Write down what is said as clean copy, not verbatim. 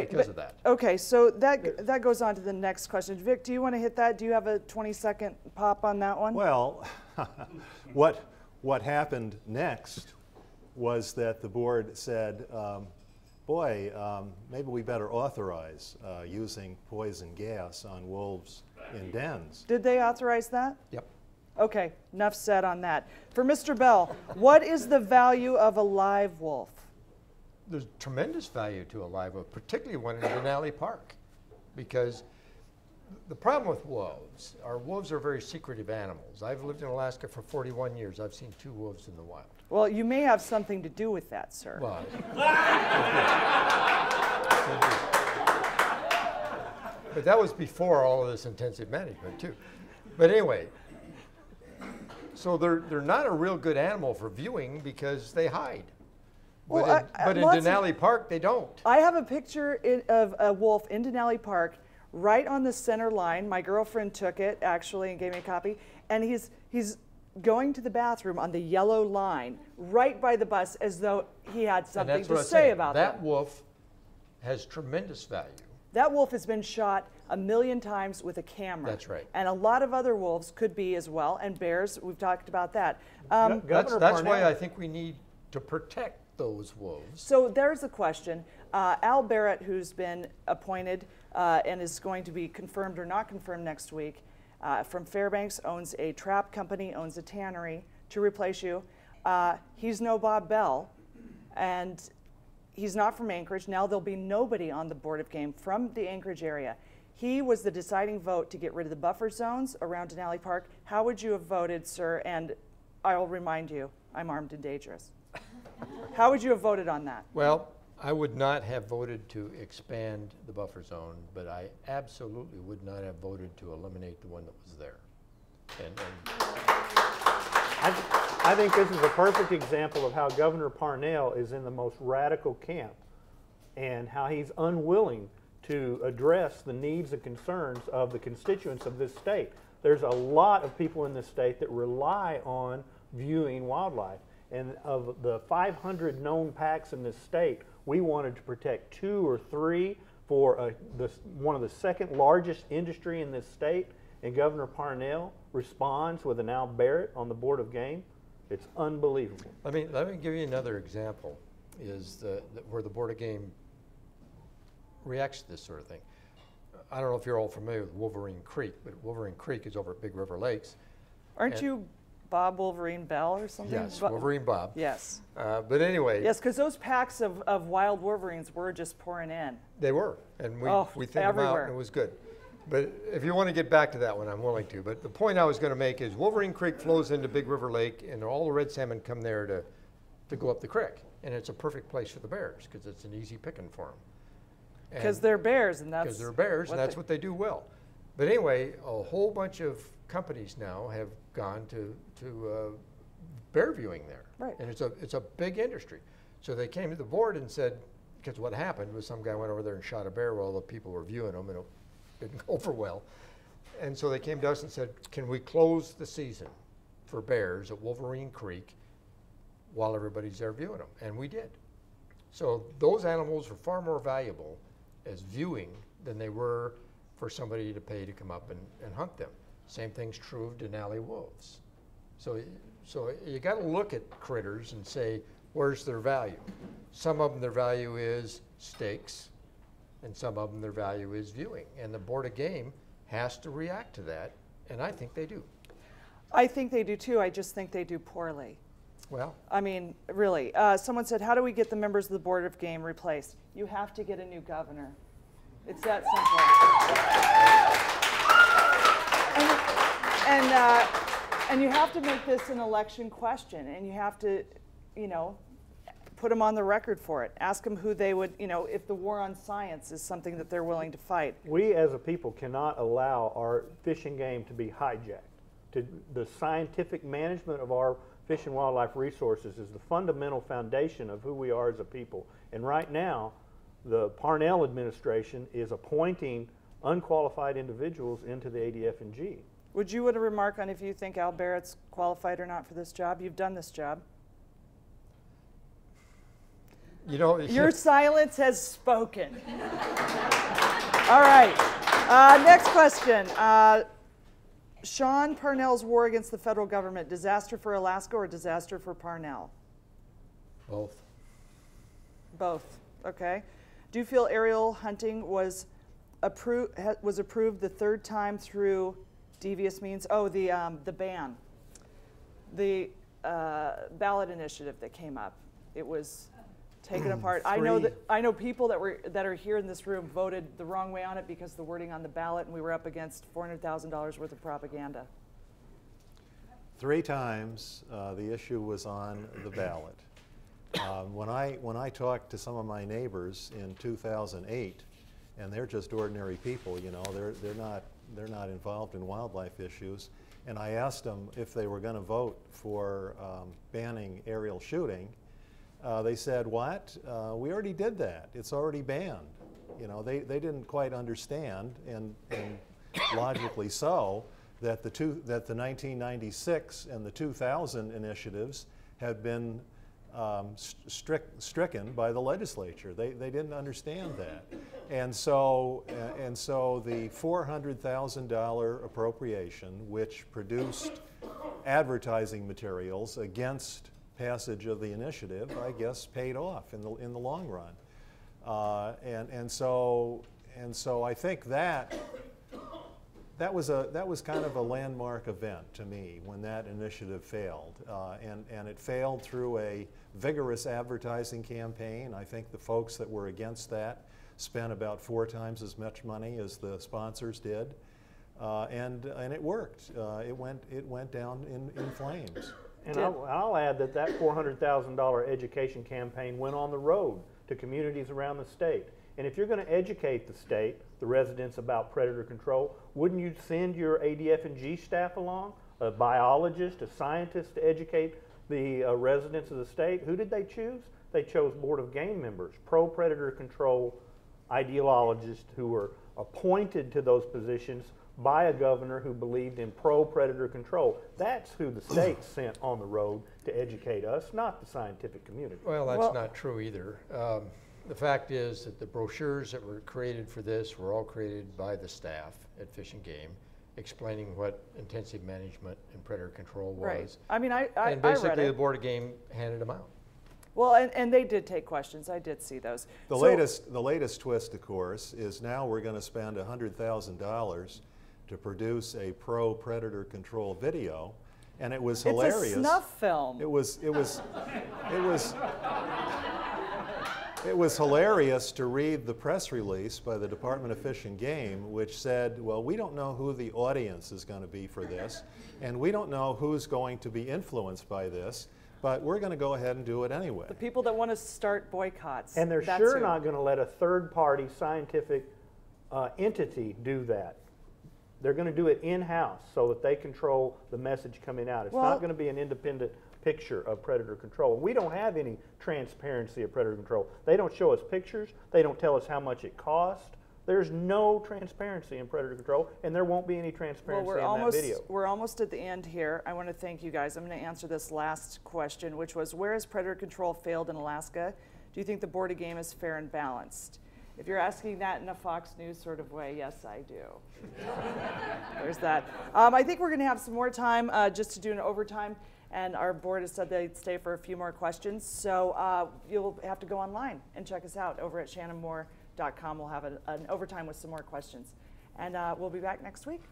because of that. Okay, so that goes on to the next question. Vic, do you want to hit that? Do you have a 20-second pop on that one? Well, what happened next was that the board said, boy, maybe we better authorize using poison gas on wolves in dens. Did they authorize that? Yep. Okay, enough said on that. For Mr. Bell, what is the value of a live wolf? There's tremendous value to a live wolf, particularly one in Denali Park, because the problem with wolves are very secretive animals. I've lived in Alaska for 41 years. I've seen 2 wolves in the wild. Well, you may have something to do with that, sir. Well, but that was before all of this intensive management, too. But anyway, so they're not a real good animal for viewing because they hide. Well, but in Denali Park, they don't. I have a picture of a wolf in Denali Park right on the center line. My girlfriend took it, actually, and gave me a copy. And he's going to the bathroom on the yellow line right by the bus as though he had something to say about that. That wolf has tremendous value. That wolf has been shot 1,000,000 times with a camera. That's right. And a lot of other wolves could be as well, and bears, we've talked about that. That's why I think we need to protect those wolves. So there's a question. Al Barrett, who's been appointed and is going to be confirmed or not confirmed next week, from Fairbanks, owns a trap company, owns a tannery to replace you. He's no Bob Bell, and he's not from Anchorage. Now there'll be nobody on the Board of Game from the Anchorage area. He was the deciding vote to get rid of the buffer zones around Denali Park. How would you have voted, sir? And I'll remind you, I'm armed and dangerous. How would you have voted on that? Well, I would not have voted to expand the buffer zone, but I absolutely would not have voted to eliminate the one that was there. I think this is a perfect example of how Governor Parnell is in the most radical camp and how he's unwilling to address the needs and concerns of the constituents of this state. There's a lot of people in this state that rely on viewing wildlife. And of the 500 known packs in this state, we wanted to protect 2 or 3 for one of the second largest industry in this state. And Governor Parnell responds with an Al Barrett on the Board of Game. It's unbelievable. Let me give you another example, is where the Board of Game reacts to this sort of thing. I don't know if you're all familiar with Wolverine Creek, but Wolverine Creek is over at Big River Lakes. Aren't you Bob Wolverine Bell or something? Yes, Wolverine Bob. Yes. But anyway. Yes, because those packs of wild wolverines were just pouring in. They were, and we thinned them out, and it was good. But if you want to get back to that one, I'm willing to. But the point I was going to make is Wolverine Creek flows into Big River Lake, and all the red salmon come there to go up the creek. And it's a perfect place for the bears because it's an easy picking for them. Because they're bears, and that's what they do well. But anyway, a whole bunch of companies now have gone to bear viewing there, right? And it's a big industry. So they came to the board and said, because what happened was some guy went over there and shot a bear while the people were viewing them, and it didn't go over well. And so they came to us and said, can we close the season for bears at Wolverine Creek while everybody's there viewing them? And we did. So those animals are far more valuable as viewing than they were for somebody to pay to come up and hunt them. Same thing's true of Denali wolves. So you got to look at critters and say, where's their value? Some of them, their value is steaks, and some of them, their value is viewing. And the Board of Game has to react to that, and I think they do. I think they do too. I just think they do poorly. Well, I mean, really. Someone said, how do we get the members of the Board of Game replaced? You have to get a new governor. It's that simple. And you have to make this an election question, and you have to, put them on the record for it. Ask them who they would, if the war on science is something that they're willing to fight. We as a people cannot allow our fish and game to be hijacked. The scientific management of our fish and wildlife resources is the fundamental foundation of who we are as a people. And right now, the Parnell administration is appointing unqualified individuals into the ADF&G. Would you want to remark on if you think Al Barrett's qualified or not for this job? You've done this job. You know, Your silence has spoken. All right. Next question. Sean Parnell's war against the federal government, disaster for Alaska or disaster for Parnell? both. Both. Okay. Do you feel aerial hunting was approved the third time through devious means? Oh, the ban, the ballot initiative that came up. It was taken apart. I know people that are here in this room voted the wrong way on it because the wording on the ballot, and we were up against $400,000 worth of propaganda. 3 times the issue was on the ballot. When I talked to some of my neighbors in 2008, and they're just ordinary people, you know, they're not involved in wildlife issues, and I asked them if they were going to vote for banning aerial shooting. They said, "What? We already did that. It's already banned." You know, they didn't quite understand, and logically so, that the 1996 and the 2000 initiatives had been stricken by the legislature. They didn't understand that, and so the $400,000 appropriation, which produced advertising materials against passage of the initiative, I guess, paid off in the long run, and so I think that was kind of a landmark event to me when that initiative failed, and it failed through a vigorous advertising campaign. I think the folks that were against that spent about 4 times as much money as the sponsors did, and it worked. It went down in flames. And I'll add that $400,000 education campaign went on the road to communities around the state. And if you're going to educate the state, the residents, about predator control, wouldn't you send your ADF&G staff along, a biologist, a scientist, to educate the residents of the state? Who did they choose? They chose Board of Game members, pro-predator control ideologists who were appointed to those positions by a governor who believed in pro-predator control. That's who the state sent on the road to educate us, not the scientific community. Well, that's not true either. The fact is that the brochures that were created for this were all created by the staff at Fish and Game, explaining what intensive management and predator control was. Right. I mean, I and basically read it. the Board of Game handed them out. Well, and they did take questions. I did see those. The latest twist, of course, is now we're going to spend $100,000 to produce a pro-predator control video, and it was hilarious. It's a snuff film. It was hilarious to read the press release by the Department of Fish and Game, which said, well, we don't know who the audience is going to be for this, and we don't know who's going to be influenced by this, but we're going to go ahead and do it anyway. The people that want to start boycotts. And they're sure not going to let a third-party scientific entity do that. They're going to do it in-house so that they control the message coming out. It's not going to be an independent picture of predator control. We don't have any transparency of predator control. They don't show us pictures. They don't tell us how much it cost. There's no transparency in predator control, and there won't be any transparency in that video. We're almost at the end here. I want to thank you guys. I'm going to answer this last question, which was, where has predator control failed in Alaska? Do you think the Board of Game is fair and balanced? If you're asking that in a Fox News sort of way, yes, I do. There's that. I think we're going to have some more time just to do an overtime, and our board has said they'd stay for a few more questions. So you'll have to go online and check us out over at shannonmoore.com. We'll have an overtime with some more questions. And we'll be back next week.